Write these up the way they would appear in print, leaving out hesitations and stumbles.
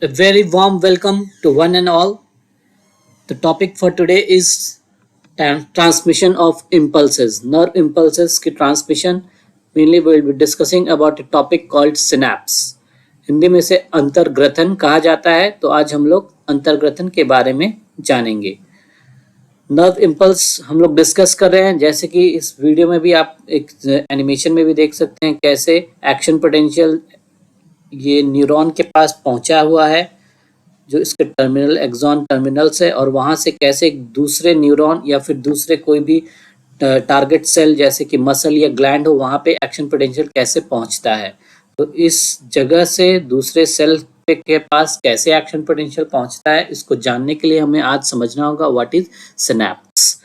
A very warm welcome to one and all. The topic for today is transmission of impulses, nerve impulses की transmission. Mainly we will be discussing about a topic called synapse. Hindi में से अंतर्ग्रथन कहा जाता है, तो आज हम लोग अंतर्ग्रथन के बारे में जानेंगे। नर्व इम्पल्स हम लोग डिस्कस कर रहे हैं, जैसे कि इस वीडियो में भी आप एक एनिमेशन में भी देख सकते हैं कैसे एक्शन पोटेंशियल ये न्यूरॉन के पास पहुंचा हुआ है, जो इसके टर्मिनल एक्सॉन टर्मिनल्स है, और वहां से कैसे एक दूसरे न्यूरॉन या फिर दूसरे कोई भी टारगेट सेल जैसे कि मसल या ग्लैंड हो, वहां पे एक्शन पोटेंशियल कैसे पहुंचता है। तो इस जगह से दूसरे सेल के पास कैसे एक्शन पोटेंशियल पहुंचता है, इसको जानने के लिए हमें आज समझना होगा व्हाट इज सिनैप्स।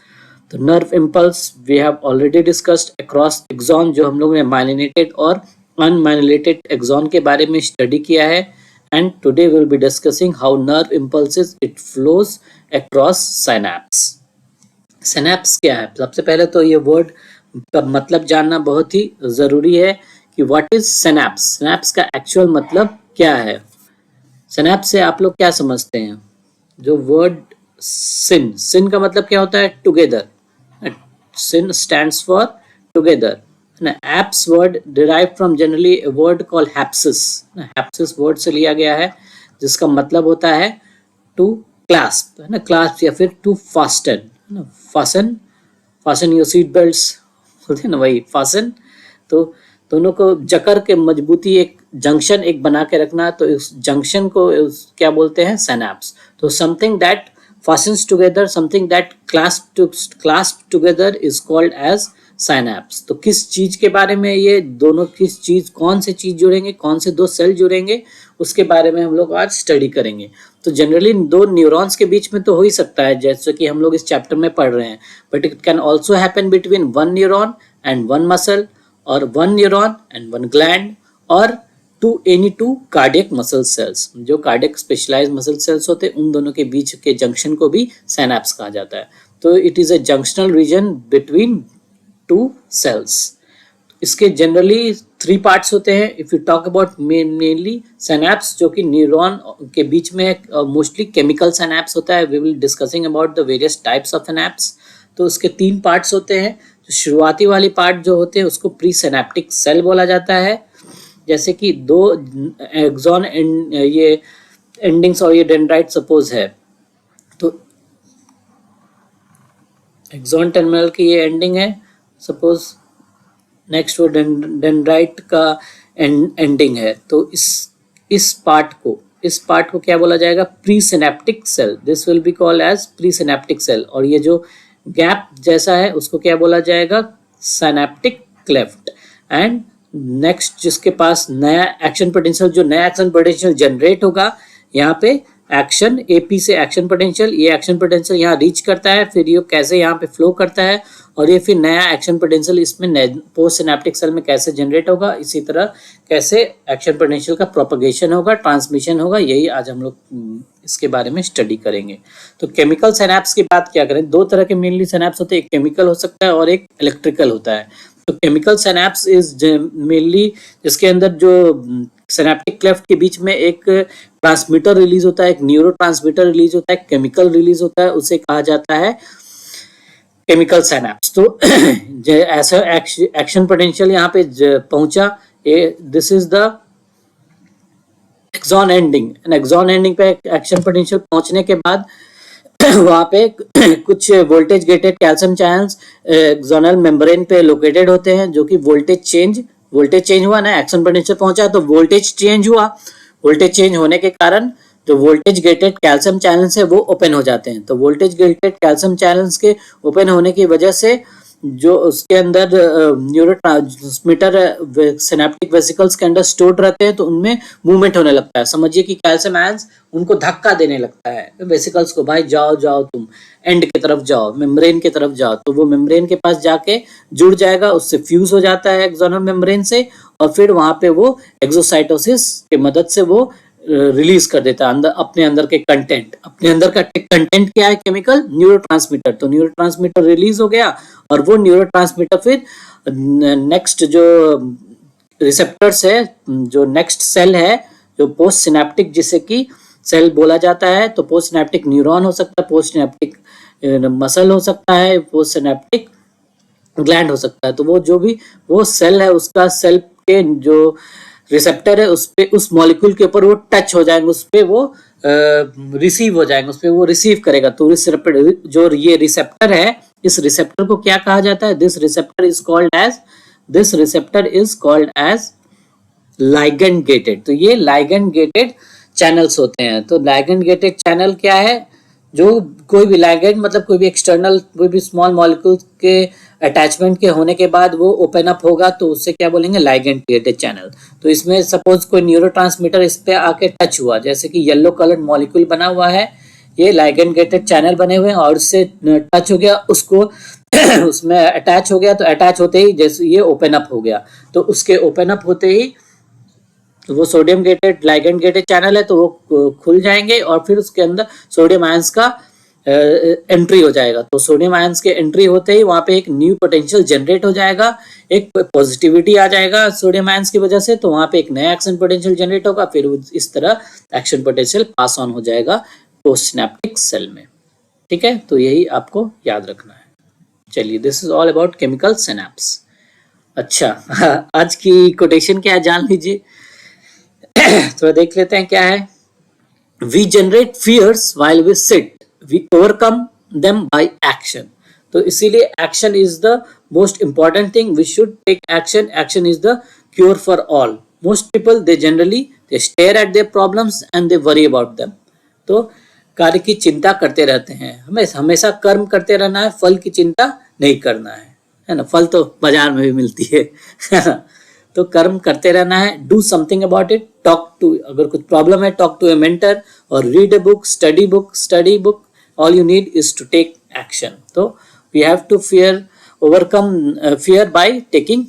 तो nerve impulse we have already discussed across axon, जो हम लोगों ने माइलिनेटेड और अनमाइलिनेटेड एक्सॉन के बारे में स्टडी किया है, and today we'll be discussing how nerve impulses it flows across synapse. synapse क्या है? सबसे पहले तो ये वर्ड का मतलब जानना बहुत ही जरूरी है कि what is synapse. synapse का एक्चुअल मतलब क्या है? synapse से आप लोग क्या समझते हैं? जो वर्ड sin का मतलब क्या होता है? Together. sin stands for together. Apps word derive from generally a word called hapsis. hapsis word से लिया गया है, जिसका मतलब होता है टू क्लास्प, है ना, क्लास्प या फिर टू फास्टन, है ना, फासन योर सीट बेल्ट्स बोलते हैं ना, वही फासन। तो दोनों को जकड़ के मजबूती एक जंक्शन एक बना के रखना, तो इस जंक्शन को क्या बोलते हैं? सिनैप्स. तो something that fastens together, something that clasp together is called as synapse. तो किस चीज के बारे में ये दोनों, किस चीज, कौन से चीज जुड़ेंगे, कौन से दो सेल जुड़ेंगे, उसके बारे में हम लोग आज स्टडी करेंगे. तो जनरली दो न्यूरॉन्स के बीच में तो हो ही सकता है, जैसे कि हम लोग इस चैप्टर में पढ़ रहे हैं, but it can also happen between one neuron and one muscle, और one neuron and one gland, और टू कार्डियक मसल सेल्स. जो कार्डियक स्पेशलाइज्ड मसल सेल्स होते हैं, उन दोनों के बीच के जंक्शन को भी सिनैप्स कहा जाता है. तो it is a junctional region between two cells. इसके जनरली 3 पार्ट्स होते हैं. If you talk about mainly synapse, जो कि न्यूरॉन के बीच में मोस्टली केमिकल सिनैप्स होता है. We will discussing about the various types of synapse. तो उसके 3 पार्ट्स होते हैं. जो शुरुआती वाली पार्ट जो होते हैं उसको प्री सिनैप्टिक सेल बोला जाता है. जैसे कि 2 एक्सॉन ये एंडिंग्स और ये डेंड्राइट सपोज है, तो एक्सॉन टर्मिनल की ये एंडिंग है सपोज, नेक्स्ट वो डेंड्राइट का एंडिंग है. तो इस पार्ट को क्या बोला जाएगा? Presynaptic cell. This will be called as presynaptic cell. और ये जो गैप जैसा है उसको क्या बोला जाएगा? Synaptic cleft. एंड नेक्स्ट जिसके पास नया एक्शन पोटेंशियल, जो नया एक्शन पोटेंशियल जनरेट होगा, यहाँ पे एक्शन एपी से एक्शन पोटेंशियल, ये एक्शन पोटेंशियल यहाँ रीच करता है, फिर ये कैसे यहाँ पे फ्लो करता है, और ये फिर नया एक्शन पोटेंशियल इसमें पोस्ट सिनैप्टिक सेल में कैसे जनरेट होगा, इसी तरह कैसे एक्शन पोटेंशियल का प्रोपगेशन होगा, ट्रांसमिशन होगा, यही आज हम लोग इसके बारे में स्टडी करेंगे. तो केमिकल सिनैप्स की बात क्या करें? 2 तरह के मेनली सिनैप्स होते हैं, एक केमिकल हो सकता है और एक इलेक्ट्रिकल होता है. तो केमिकल सिनैप्स इज मेनली जिसके अंदर जो सिनैप्टिक क्लेफ्ट के बीच में एक ट्रांसमीटर रिलीज होता है, एक न्यूरो ट्रांसमीटर रिलीज होता है, केमिकल रिलीज होता है, उसे कहा जाता है केमिकल सिनैप्स. तो ऐसा एक्शन पोटेंशियल यहाँ पे पहुंचा, this is the axon ending. Axon ending पे एक्शन पोटेंशियल पहुंचने के बाद वहां पे कुछ voltage gated calcium channels axonal membrane पे लोकेटेड होते हैं, जो कि वोल्टेज चेंज हुआ ना, एक्शन पोटेंशियल पहुंचा तो वोल्टेज चेंज हुआ. वोल्टेज चेंज होने के कारण जो वोल्टेज गेटेड कैल्शियम चैनल्स है वो ओपन हो जाते हैं. तो वोल्टेज गेटेड कैल्शियम चैनल्स के ओपन होने की वजह से जो उसके अंदर न्यूरोट्रांसमीटर सिनैप्टिक वेसिकल्स के अंदर स्टोर्ड रहते हैं, तो उनमें मूवमेंट होने लगता है. समझिए कि कैल्शियम आयंस उनको धक्का देने लगता है वेसिकल्स को, भाई जाओ तुम एंड की तरफ जाओ, मेम्ब्रेन की तरफ जाओ. तो वो मेम्ब्रेन के पास जाके जुड़ जाएगा, उससे फ्यूज हो जाता है एक्सोनल मेम्ब्रेन से, और फिर वहां पे वो एक्सोसाइटोसिस की मदद से वो रिलीज कर देता है अपने अंदर के कंटेंट. अपने अंदर का कंटेंट क्या है? Chemical neurotransmitter. तो न्यूरोट्रांसमीटर रिलीज हो गया, और वो न्यूरोट्रांसमीटर फिर नेक्स्ट जो रिसेप्टर्स है, जो नेक्स्ट सेल है जो पोस्ट सिनेप्टिक जिसे कि सेल बोला जाता है। तो पोस्ट सिनेप्टिक न्यूरॉन हो सकता है, पोस्ट सिनेप्टिक मसल हो सकता है, पोस्ट सिनेप्टिक ग्लैंड हो सकता है। तो वो जो भी वो सेल है उसका सेल के जो रिसेप्टर है उस पे उस मॉलिक्यूल के ऊपर वो टच हो जाएंगे, उस पे वो रिसीव हो जाएंगे, उस पे वो रिसीव करेगा। तो रिसेप्टर जो ये रिसेप्टर है, इस रिसेप्टर को क्या कहा जाता है? This receptor is called as ligand gated. तो ये लाइगेंड गेटेड चैनल्स होते हैं। तो लाइगेंड गेटेड चैनल क्या है? जो कोई भी लाइगेंड मतलब कोई भी एक्सटर्नल कोई भी स्मॉल मॉलिक्यूल के अटैचमेंट के होने के बाद वो ओपन अप होगा, तो उससे क्या बोलेंगे? Ligand gated channel. तो इसमें सपोज कोई न्यूरोट्रांसमीटर इस पे आके टच हुआ, जैसे कि येलो कलर्ड मॉलिक्यूल बना हुआ है, ये लाइगेंड गेटेड चैनल बने हुए हैं और उससे टच हो गया, उसको उसमें अटैच हो गया। तो अटैच होते ही जैसे ये ओपन अप हो गया, तो उसके ओपन अप होते ही तो वो sodium gated ligand gated channel है, तो वो खुल जाएंगे और फिर उसके अंदर सोडियम आयंस का एंट्री हो जाएगा। तो सोडियम आयंस के एंट्री होते ही वहां पे एक न्यू पोटेंशियल जनरेट हो जाएगा, एक पॉजिटिविटी आ जाएगा सोडियम आयंस की वजह से। तो वहां पे एक नया एक्शन पोटेंशियल जनरेट होगा, फिर इस तरह एक्शन पोटेंशियल पास ऑन हो जाएगा पोस्ट सिनेप्टिक सेल में। ठीक है, तो यही आपको याद रखना है। चलिए, this is all about chemical synapse. अच्छा, आज की कोटेशन क्या है जान लीजिए। थोड़ा देख लेते हैं क्या है। We generate fears while we sit, we overcome them by action. तो इसीलिए action is the most important thing, we should take action. Action is the cure for all. Most people they generally they stare at their problems and they worry about them. तो कार्य की चिंता करते रहते हैं, हमें हमेशा कर्म करते रहना है, फल की चिंता नहीं करना है ना। फल तो बाजार में भी मिलती है ना। तो कर्म करते रहना है। Do something about it, talk to, अगर कुछ प्रॉब्लम है टॉक टू ए मेंटर और read a book, study book. All you need is to take action. तो we have to overcome fear by taking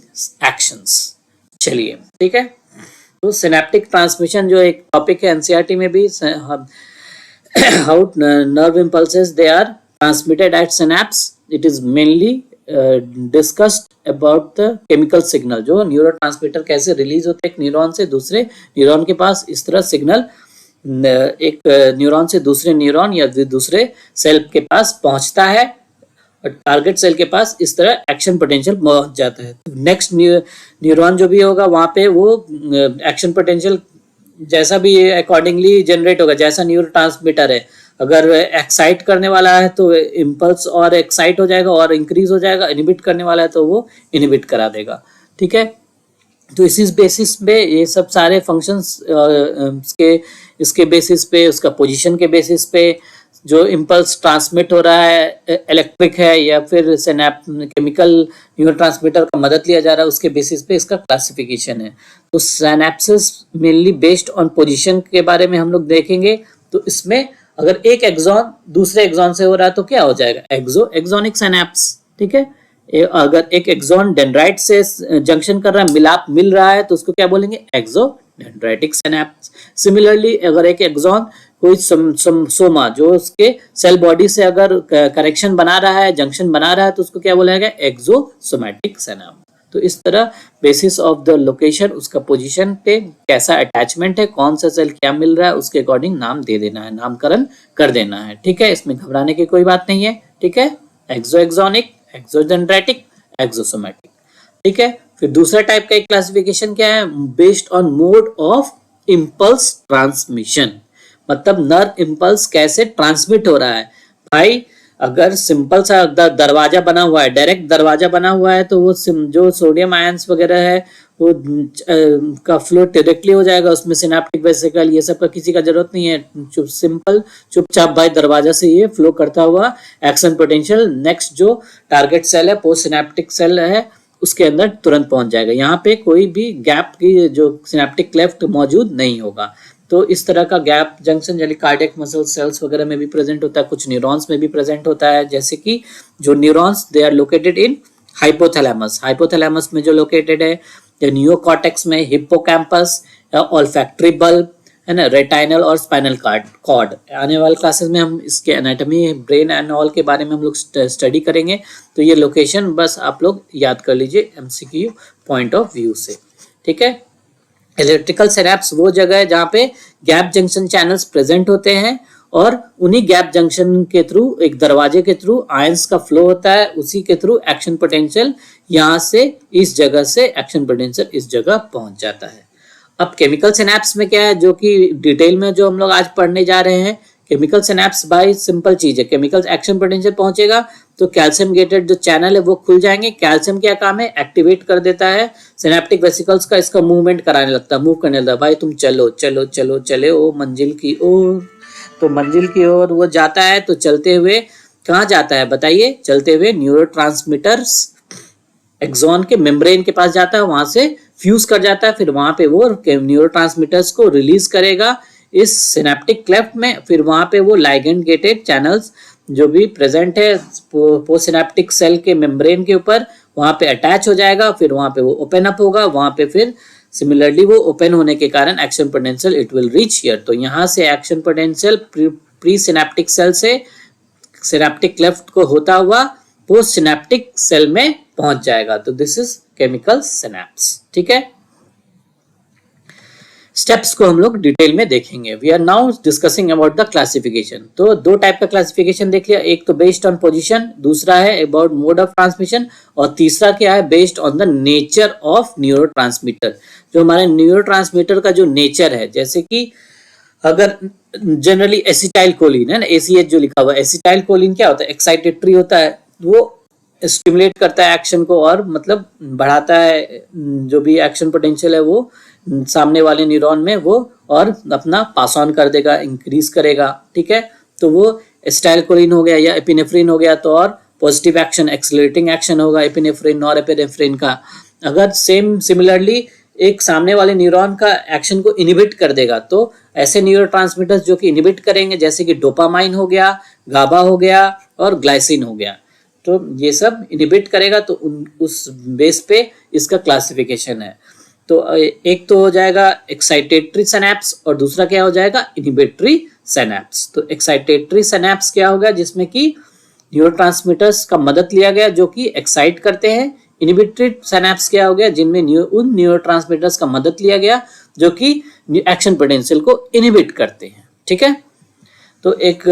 actions. चलिए, ठीक है। तो synaptic transmission जो एक टॉपिक है एनसीईआरटी में भी, how nerve impulses they are transmitted at synapse. It is mainly discussed about the chemical signal, जो न्यूरोट्रांसमीटर कैसे रिलीज होते हैं एक न्यूरॉन से दूसरे न्यूरॉन के पास। इस तरह सिग्नल एक न्यूरॉन से दूसरे न्यूरॉन या दूसरे सेल के पास पहुंचता है और टारगेट सेल के पास इस तरह एक्शन पोटेंशियल पहुंच जाता है। नेक्स्ट न्यूरॉन जो भी होगा वहां पे वो एक्शन पोटेंशियल जैसा भी अकॉर्डिंगली जनरेट होगा, जैसा न्यूरोट्रांसमीटर है। अगर एक्साइट करने वाला है तो इम्पल्स और एक्साइट हो जाएगा और इंक्रीज हो जाएगा, इनहिबिट करने वाला है तो वो इनहिबिट करा देगा। ठीक है, तो इसी बेसिस पे ये सब सारे फंक्शंस इसके बेसिस पे, उसका पोजीशन के बेसिस पे जो इम्पल्स ट्रांसमिट हो रहा है इलेक्ट्रिक है या फिर केमिकल न्यूरोट्रांसमीटर का मदद लिया जा रहा है, उसके बेसिस पे इसका क्लासिफिकेशन है। तो synapses mainly based on position के बारे में हम लोग देखेंगे। तो इसमें अगर एक एक्सॉन दूसरे एक्सॉन से हो रहा है तो क्या हो जाएगा? Axonic synapse. ठीक है, अगर एक एक्सॉन डेंड्राइट से जंक्शन कर रहा है, मिल रहा है, तो उसको क्या बोलेंगे? एक्सोडेंड्राइटिक सिनेप्स। सिमिलरली अगर एक एक्सॉन कोई सोमा जो उसके सेल बॉडी से अगर कनेक्शन बना रहा है, जंक्शन बना रहा है, तो उसको क्या बोला जाएगा? एक्सोसोमैटिक सिनेप्स। तो इस तरह बेसिस ऑफ द लोकेशन, उसका पोजीशन पे कैसा अटैचमेंट है, कौन सा सेल क्या मिल रहा है, उसके अकॉर्डिंग नाम दे देना है, नामकरण कर देना है। ठीक है, इसमें घबराने की कोई बात नहीं है। ठीक है, एक्सोनिक, एक्सोडेंड्राइटिक, एक्सोसोमैटिक। ठीक है, फिर दूसरा टाइप का एक क्लासिफिकेशन क्या है? Based on mode of impulse transmission, मतलब नर्व इम्पल्स कैसे ट्रांसमिट हो रहा है। भाई अगर सिंपल सा दरवाजा बना हुआ है, डायरेक्ट दरवाजा बना हुआ है, तो वो जो सोडियम आयंस वगैरह है वो का फ्लो डायरेक्टली हो जाएगा, उसमें सिनेप्टिक वेसिकल ये सब का किसी का जरूरत नहीं है। चुपचाप भाई दरवाजा से ये फ्लो करता हुआ एक्शन पोटेंशियल नेक्स्ट जो टारगेट सेल है, पोस्ट सिनेप्टिक सेल है, उसके अंदर तुरंत पहुंच जाएगा। यहाँ पे कोई भी गैप की जो सिनेप्टिक क्लेफ्ट मौजूद नहीं होगा। तो इस तरह का गैप जंक्शन यानी कार्डियक मसल सेल्स वगैरह में भी प्रेजेंट होता है, कुछ न्यूरॉन्स में भी प्रेजेंट होता है। जैसे कि जो neurons they are located in hypothalamus, hypothalamus में जो लोकेटेड है, नियोकॉर्टेक्स में हिप्पोकैम्पस, ऑल्फैक्टरी बल्ब है ना, रेटाइनल और स्पाइनल कॉर्ड। आने वाले क्लासेस में हम इसके एनाटॉमी, ब्रेन एंड ऑल के बारे में हम लोग स्टडी करेंगे। तो ये लोकेशन बस आप लोग याद कर लीजिए एमसीक्यू पॉइंट ऑफ व्यू से। ठीक है, इलेक्ट्रिकल सिनेप्स वो जगह है जहाँ पे गैप जंक्शन चैनल्स प्रेजेंट होते हैं और उन्हीं गैप जंक्शन के थ्रू एक दरवाजे के थ्रू आयंस का फ्लो होता है, उसी के थ्रू एक्शन पोटेंशियल यहाँ से इस जगह से एक्शन पोटेंशियल इस जगह पहुंच जाता है। अब केमिकल सिनेप्स में क्या है, जो कि डिटेल में जो हम लोग आज पढ़ने जा रहे हैं, केमिकल सिनेप्स भाई सिंपल चीज है। केमिकल एक्शन पोटेंशियल पहुंचेगा तो कैल्शियम गेटेड जो चैनल है वो खुल जाएंगे। कैल्शियम क्या काम है, एक्टिवेट कर देता है सिनेप्टिक वेसिकल्स का, इसका मूवमेंट कराने लगता है, मूव करने लगता है, भाई तुम चलो चलो चलो चले ओ मंजिल की ओर। तो मंजिल की ओर वो जाता है, तो चलते हुए कहाँ जाता है बताइए, चलते हुए न्यूरोट्रांसमीटर्स एक्सॉन के मेम्ब्रेन के पास जाता है, वहां से फ्यूज कर जाता है, फिर वहां पे वो न्यूरोट्रांसमीटर्स को रिलीज करेगा इस सिनेप्टिक क्लेफ्ट में। फिर वहां पे वो लाइगेंड गेटेड चैनल्स जो भी प्रेजेंट है पोस्ट सिनेप्टिक सेल के मेम्ब्रेन के ऊपर, वहां पे अटैच हो जाएगा, फिर वहां पे वो ओपन अप होगा, वहां पे फिर सिमिलरली वो ओपन होने के कारण action potential it will reach here. तो यहाँ से action potential pre synaptic cell से सिनेप्टिक क्लेफ्ट को होता हुआ पोस्ट सिनेप्टिक सेल में पहुंच जाएगा। तो दिस इज केमिकल सिनेप्स। ठीक है, स्टेप्स को हम लोग डिटेल में देखेंगे। We are now discussing about the classification. तो दो टाइप का क्लासिफिकेशन देख लिया, एक तो बेस्ड ऑन पोजीशन, दूसरा है अबाउट मोड ऑफ ट्रांसमिशन, और तीसरा क्या है, based on the nature of neurotransmitter. जो हमारे न्यूरोट्रांसमीटर का जो नेचर है, जैसे कि अगर जनरली एसिटाइल कोलिन है ना, ACH जो लिखा हुआ है, एसिटाइल कोलिन क्या होता है, एक्साइटेटरी होता है, वो स्टिमुलेट करता है एक्शन को और मतलब बढ़ाता है जो भी एक्शन पोटेंशियल है वो सामने वाले न्यूरॉन में वो और अपना पास ऑन कर देगा, इंक्रीज करेगा। ठीक है, तो वो एसिटाइलकोलिन हो गया या एपिनेफ्रिन हो गया, तो और पॉजिटिव एक्शन एक्सेलरेटिंग एक्शन होगा एपिनेफ्रिन और एपिनेफ्रिन का। अगर सिमिलरली एक सामने वाले न्यूरॉन का एक्शन को इनिबिट कर देगा, तो ऐसे न्यूरोट्रांसमीटर्स जो कि इनिबिट करेंगे, जैसे कि डोपामाइन हो गया, गाबा हो गया और ग्लाइसिन हो गया, तो ये सब इनिबिट करेगा। तो उस बेस पे इसका क्लासिफिकेशन है। तो एक तो हो जाएगा एक्साइटेटरी सिनेप्स और दूसरा क्या हो जाएगा, इनिबिटरी सिनेप्स। तो एक्साइटेटरी सिनेप्स क्या होगा, जिसमें कि न्यूरोट्रांसमीटर्स का मदद लिया गया जो कि एक्साइट करते हैं। इनिबिटरी सिनेप्स क्या हो गया, जिनमें उन न्यूरोट्रांसमीटर्स का मदद लिया गया जो कि एक्शन पोटेंशियल को इनिबिट करते हैं। ठीक है, तो एक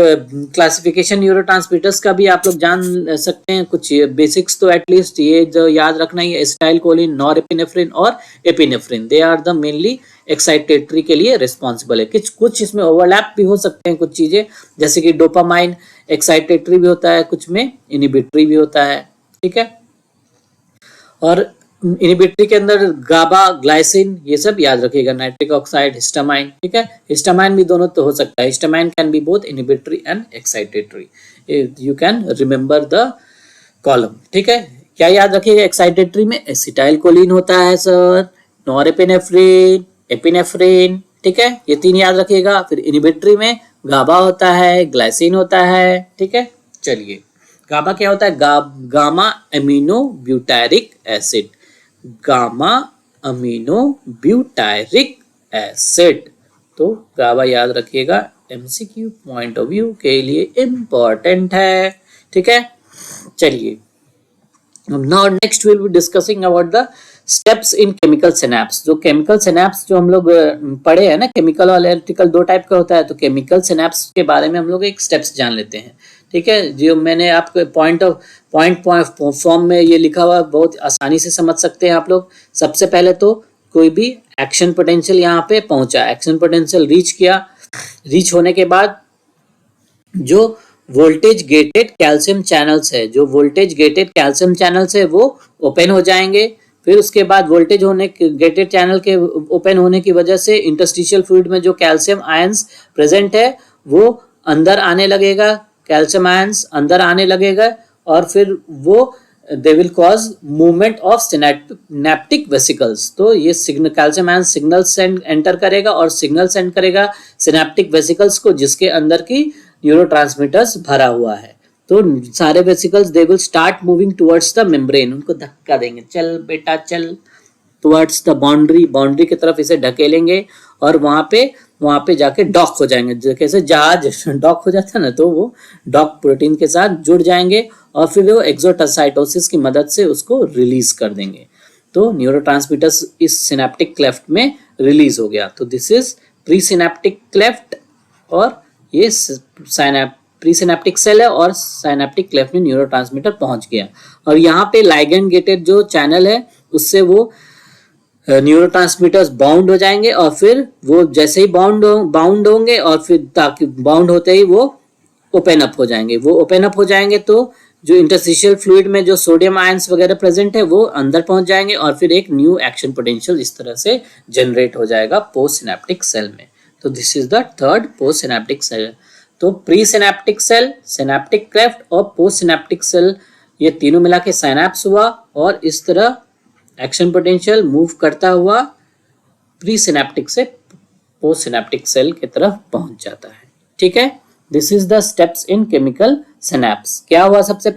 क्लासिफिकेशन न्यूरोट्रांसमीटर्स का भी आप लोग जान सकते हैं, कुछ बेसिक्स तो एटलीस्ट ये जो याद रखना ही, एसिटाइलकोलिन, नॉरएपिनेफ्रिन और epinephrine, they are the mainly excitatory के लिए रिस्पॉन्सिबल है। कुछ इसमें ओवरलैप भी हो सकते हैं कुछ चीजें, जैसे कि डोपामाइन एक्साइटेटरी भी होता है, कुछ में इनिबिटरी भी होता है। ठीक है, और इनिबिटरी के अंदर गाबा, ग्लाइसिन, ये सब याद रखिएगा, नाइट्रिक ऑक्साइड, हिस्टामाइन। ठीक है, हिस्टामाइन भी दोनों तो हो सकता है, histamine can be both inhibitory and excitatory, you can remember the column. ठीक है, क्या याद रखिएगा, एक्साइटेटरी में एसिटाइलकोलिन होता है सर, नॉरएपिनेफ्रिन, एपिनेफ्रिन। ठीक है, ये तीन याद रखिएगा। फिर इनिबिटरी में गाबा होता है, ग्लाइसिन होता है। ठीक है, चलिए, गाबा क्या होता है, gamma amino butyric acid, gamma amino butyric acid. तो गाबा याद रखिएगा, MCQ पॉइंट ऑफ व्यू के लिए इंपॉर्टेंट है। ठीक है, चलिए, now next will be discussing about the steps in chemical synapse. जो केमिकल सिनेप्स जो हम लोग पढ़े हैं ना, केमिकल और इलेक्ट्रिकल दो टाइप का होता है, तो केमिकल सिनेप्स के बारे में हम लोग एक स्टेप्स जान लेते हैं। ठीक है, जो मैंने आपको पॉइंट फॉर्म में ये लिखा हुआ, बहुत आसानी से समझ सकते हैं आप लोग। सबसे पहले तो कोई भी एक्शन पोटेंशियल यहाँ पे पहुंचा, एक्शन पोटेंशियल रीच किया, रीच होने के बाद जो वोल्टेज गेटेड कैल्शियम चैनल्स है, जो वोल्टेज गेटेड कैल्शियम चैनल्स है वो ओपन हो जाएंगे। फिर उसके बाद वोल्टेज होने गेटेड चैनल के ओपन होने की वजह से इंटरस्टिशियल फ्लूइड में जो कैल्शियम आयंस प्रेजेंट है वो अंदर आने लगेगा, कैल्शियम आयंस अंदर आने लगेगा, और फिर वो they will cause movement of synaptic vesicles. तो ये calcium ion signal send enter करेगा और सिग्नल सेंड करेगा सिनेप्टिक वेसिकल्स को, जिसके अंदर की न्यूरोट्रांसमीटर्स भरा हुआ है। तो सारे vesicles they will start moving towards the membrane, उनको धक्का देंगे, चल बेटा चल, टुवर्ड्स द बाउंड्री की तरफ इसे ढकेलेंगे और वहां पे जाके डॉक हो जाएंगे। कैसे जहाज डॉक हो जाता है ना, तो वो डॉक प्रोटीन के साथ जुड़ जाएंगे और फिर वो एक्सोसाइटोसिस की मदद से उसको रिलीज कर देंगे। तो न्यूरोट्रांसमीटर्स इस सिनेप्टिक क्लेफ्ट में रिलीज हो गया। तो this is pre synaptic cleft और ये प्री सिनेप्टिक सेल है और सिनेप्टिक क्लेफ्ट में न्यूरोट्रांसमीटर पहुंच गया और यहाँ पे लाइगेंड गेटेड जो चैनल है उससे वो न्यूरोट्रांसमीटर्स बाउंड हो जाएंगे और फिर वो जैसे ही बाउंड होंगे और फिर ताकि बाउंड होते ही वो ओपन अप हो जाएंगे। वो ओपन अप हो जाएंगे तो जो इंटरस्टिशियल फ्लूइड में जो सोडियम आयंस वगैरह प्रेजेंट है वो अंदर पहुंच जाएंगे और फिर एक न्यू एक्शन पोटेंशियल इस तरह से जनरेट हो जाएगा पोस्ट सिनेप्टिक सेल में। तो this is the third post synaptic cell. तो pre synaptic cell, synaptic cleft और पोस्ट सिनेप्टिक सेल ये तीनों मिला के साइनैप्स हुआ और इस तरह एक्शन पोटेंशियल मूव करता हुआ प्री सिनेप्टिक से पोस्ट सिनेप्टिक सेल की तरफ पहुंच जाता है। ठीक है, this is the steps in chemical synapse. क्या हुआ सबसे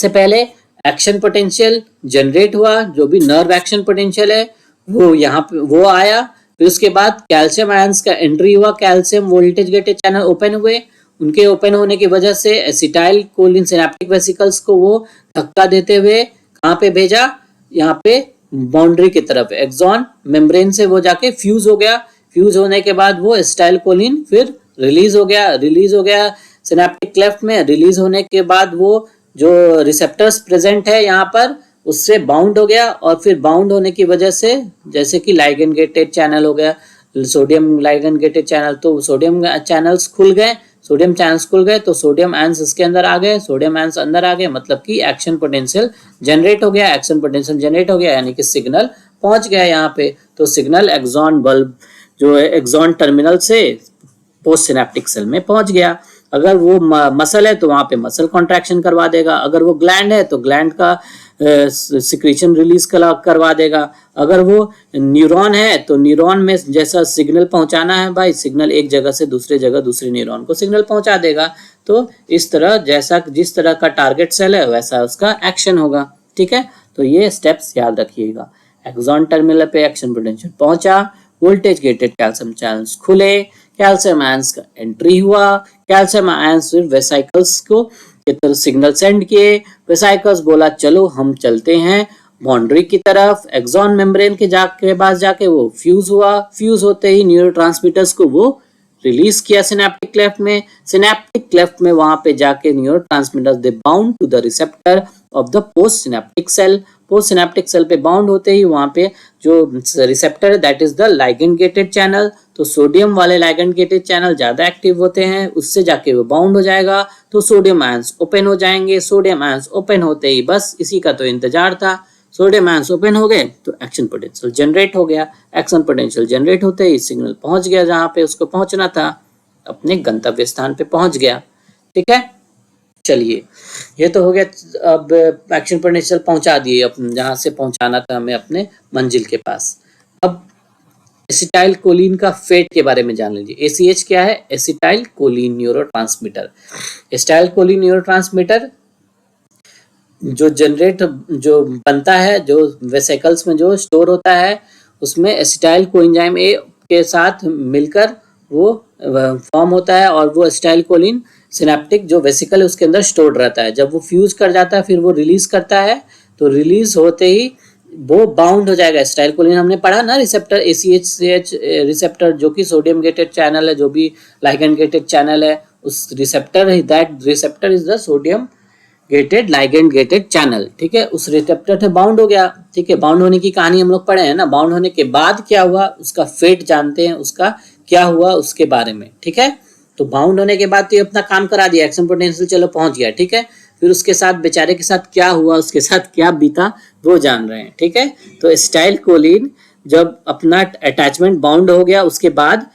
पहले एक्शन पोटेंशियल जनरेट हुआ, जो भी नर्व एक्शन पोटेंशियल है वो यहाँ पे वो आया। फिर उसके बाद कैल्शियम आयंस का एंट्री हुआ, calcium voltage gated channel open हुए। उनके ओपन होने की वजह से एसिटाइल कोलिन सिनेप्टिक वेसिकल्स को वो धक्का देते हुए कहाँ पे भेजा, यहाँ पे बाउंड्री की तरफ एक्सॉन मेम्ब्रेन से वो जाके फ्यूज हो गया। फ्यूज होने के बाद वो एसिटाइल कोलिन फिर रिलीज हो गया सिनेप्टिक क्लेफ्ट में। रिलीज होने के बाद वो जो रिसेप्टर्स प्रेजेंट है यहाँ पर उससे बाउंड हो गया और फिर बाउंड होने की वजह से जैसे कि लाइगेंड गेटेड चैनल हो गया, सोडियम लाइगेंड गेटेड चैनल, तो सोडियम चैनल्स खुल गए। तो सोडियम आयंस इसके अंदर आ गए, सोडियम आयंस अंदर आ गए, मतलब कि एक्शन पोटेंशियल जनरेट हो गया यानी कि सिग्नल पहुंच गया यहाँ पे। तो सिग्नल एक्सॉन बल्ब जो है एक्सॉन टर्मिनल से पोस्ट सिनेप्टिक सेल में पहुंच गया। अगर वो मसल है तो वहां पे मसल कॉन्ट्रैक्शन करवा देगा, अगर वो ग्लैंड है तो ग्लैंड का सिक्रीशन रिलीज करवा देगा, अगर वो न्यूरॉन है तो न्यूरॉन में जैसा सिग्नल पहुंचाना है भाई, सिग्नल एक जगह से दूसरे जगह दूसरे न्यूरॉन को सिग्नल पहुंचा देगा। तो इस तरह जिस तरह का टारगेट सेल है वैसा उसका एक्शन होगा। ठीक है, तो ये स्टेप्स याद रखिएगा। एक्सॉन टर्मिनल पे एक्शन पोटेंशियल पहुंचा, वोल्टेज गेटेड कैल्शियम चैनल्स खुले, कैल्शियम आयंस का एंट्री हुआ, कैल्शियम आयंस फिर वेसिकल्स को तरह सिग्नल सेंड किए, वेसिकल्स बोला चलो हम चलते हैं बाउंड्री की तरफ। एक्सॉन मेम्ब्रेन के पास जाके वो फ्यूज हुआ, फ्यूज होते ही न्यूरोट्रांसमीटर्स को वो रिलीज किया सिनेप्टिक क्लेफ्ट में वहां पे जाके neurotransmitters they bound to the receptor of the post synaptic cell पे बाउंड होते ही वहां पे जो रिसेप्टर है that is the ligand gated channel. तो सोडियम वाले लाइगेंड गेटेड चैनल ज्यादा एक्टिव होते हैं, उससे जाके वो बाउंड हो जाएगा तो सोडियम आयंस ओपन हो जाएंगे। सोडियम आयंस ओपन होते ही बस इसी का तो इंतजार था, सोडियम आयंस ओपन हो गए तो एक्शन पोटेंशियल जनरेट हो गया। एक्शन पोटेंशियल जनरेट होते ही सिग्नल पहुंच गया जहां पे उसको पहुंचना था, अपने गंतव्य स्थान पे पहुंच गया। ठीक है, चलिए ये तो हो गया। अब एक्शन पोटेंशियल पहुंचा दिए जहां से पहुंचाना था हमें अपने मंजिल के पास। अब एसिटाइल कोलिन का फेट के बारे में जान लीजिए। ACH क्या है? Acetyl choline neurotransmitter. Acetyl choline neurotransmitter जो बनता है, जो वेसिकल्स में जो स्टोर होता है, उसमें एसिटाइल कोएंजाइम ए के साथ मिलकर वो फॉर्म होता है और वो एसिटाइल कोलिन सिनेप्टिक जो वेसिकल है उसके अंदर स्टोर्ड रहता है। जब वो फ्यूज कर जाता है फिर वो रिलीज करता है, तो रिलीज होते ही वो बाउंड हो जाएगा। एसिटाइल कोलिन हमने पढ़ा ना, रिसेप्टर ACH रिसेप्टर जो कि सोडियम गेटेड चैनल है, जो भी लाइगेंड गेटेड चैनल है, उस receptor is the sodium gated ligand gated channel. ठीक है, उस रिसेप्टर से बाउंड हो गया। ठीक है, बाउंड होने की कहानी हम लोग पढ़े हैं ना। बाउंड होने के बाद क्या हुआ उसका फेट जानते हैं, उसका क्या हुआ उसके बारे में। ठीक है, तो बाउंड होने के बाद तो ये अपना काम करा दिया, एक्शन पोटेंशियल चलो पहुंच गया। ठीक है, फिर उसके साथ बेचारे के साथ क्या हुआ, उसके साथ क्या बीता वो जान रहे हैं। ठीक है, तो एसिटाइल कोलिन जब अपना अटैचमेंट बाउंड हो गया उसके बाद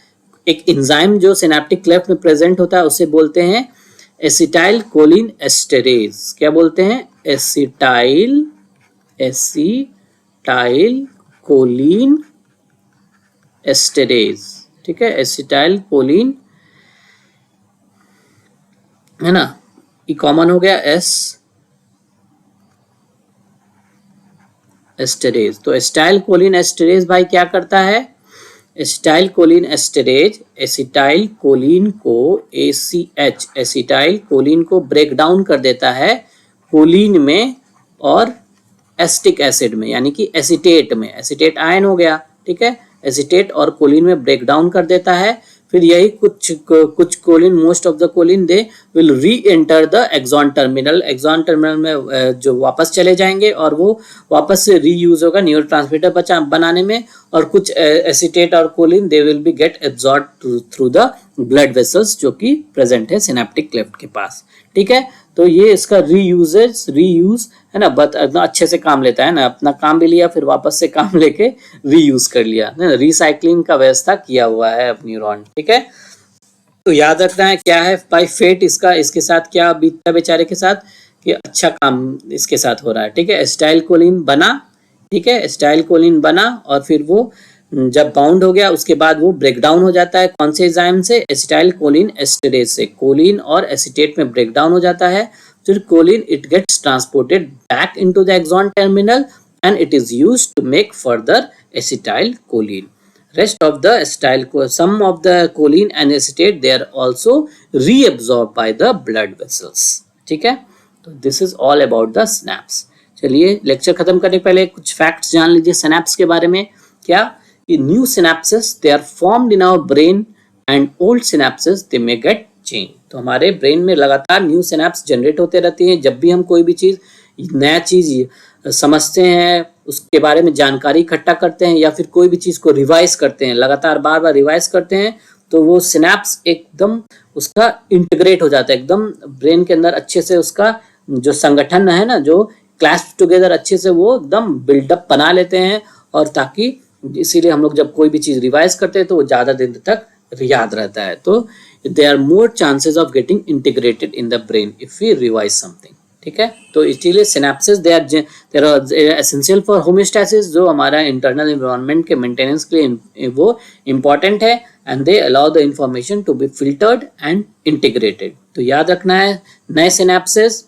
एक एंजाइम जो सिनेप्टिक क्लेफ्ट में प्रेजेंट होता है उसे बोलते हैं एसिटाइल कोलिन एस्टेरेज। क्या बोलते हैं? Acetyl choline esterase. ठीक है, एसिटाइल कोलिन है ना, ये कॉमन हो गया एस्टेरेज। तो एसिटाइल कोलिन एस्टेरेज भाई क्या करता है? एसिटाइल कोलिन एस्टेरेज एसिटाइल कोलिन को ACH एसिटाइल कोलिन को ब्रेक डाउन कर देता है कोलिन में और एसिटिक एसिड में यानी कि एसिटेट में, एसिटेट आयन हो गया, ठीक है, एसिटेट और कोलिन में ब्रेक डाउन कर देता है। फिर यही कुछ choline, most of the choline they will reenter the axon terminal, axon terminal में जो वापस चले जाएंगे और वो वापस से रीयूज होगा न्यूरोट्रांसमीटर बनाने में। और कुछ एसिटेट और choline they will be get absorb through the blood vessels जो कि प्रेजेंट है सिनेप्टिक क्लेफ्ट के पास, ठीक है। तो ये इसका रीयूज है ना, बहुत अच्छे से काम लेता है ना, अपना काम भी लिया फिर वापस से काम लेके रीयूज कर लिया ना, रिसाइकलिंग का व्यवस्था किया हुआ है न्यूरॉन, ठीक है। तो याद रखना है क्या है बाय फेट इसका, इसके साथ क्या बीतता बेचारे के साथ कि अच्छा काम इसके साथ हो रहा है, ठीक है। एसिटाइल कोलिन बना, ठीक है, एसिटाइल कोलिन बना और फिर वो जब बाउंड हो गया उसके बाद वो ब्रेक डाउन हो जाता है कौन से एंजाइम से, एसिटाइल कोलिन एस्टरेज से। कोलिन और एसिटेट में ब्रेक डाउन हो जाता है, फिर choline it gets transported back into the axon terminal and it is used to make further acetylcholine. Rest of the acetyl, some of the choline and acetate, they are also reabsorbed by the blood vessels, ठीक है। तो this is all about the synapse। चलिए lecture खत्म करने पहले कुछ facts जान लीजिए सिनेप्स के बारे में। क्या कि new synapses they are formed in our brain and old synapses they may get change. तो हमारे ब्रेन में लगातार न्यू सिनेप्स जनरेट होते रहती हैं। जब भी हम कोई भी चीज, नया चीज समझते हैं, उसके बारे में जानकारी इकट्ठा करते हैं या फिर कोई भी चीज को रिवाइज करते हैं, लगातार बार बार रिवाइज करते हैं, तो वो सिनेप्स एकदम उसका इंटीग्रेट हो जाता है, एकदम ब्रेन के अंदर अच्छे से उसका जो संगठन है ना, जो क्लैश टुगेदर अच्छे से वो एकदम बिल्डअप बना लेते हैं। और ताकि इसीलिए हम लोग जब कोई भी चीज रिवाइज करते हैं तो वो ज्यादा दिन तक याद रहता है। तो they are more chances of getting integrated in the brain if we revise something, ठीक है। तो इसीलिए synapses they are essential for homeostasis, जो हमारा इंटरनल एनवायरनमेंट के मेंटेनेंस के लिए वो इंपॉर्टेंट है, and they allow the information to be filtered and integrated. तो याद रखना है नए सिनेप्सेस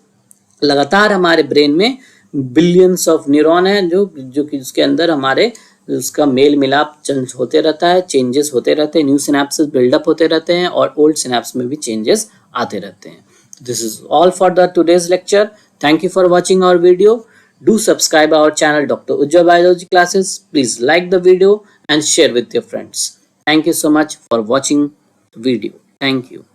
लगातार हमारे ब्रेन में बिलियंस ऑफ न्यूरॉन है जो कि उसके अंदर हमारे उसका मेल मिलाप होते रहता है, चेंजेस होते रहते हैं, न्यू सिनेप्सेस बिल्डअप होते रहते हैं और ओल्ड सिनेप्स में भी चेंजेस आते रहते हैं। This is all for the today's lecture. Thank you for watching our video. Do subscribe our channel Dr. Ujjwal Biology Classes. Please like the video and share with your friends. Thank you so much for watching the video. Thank you.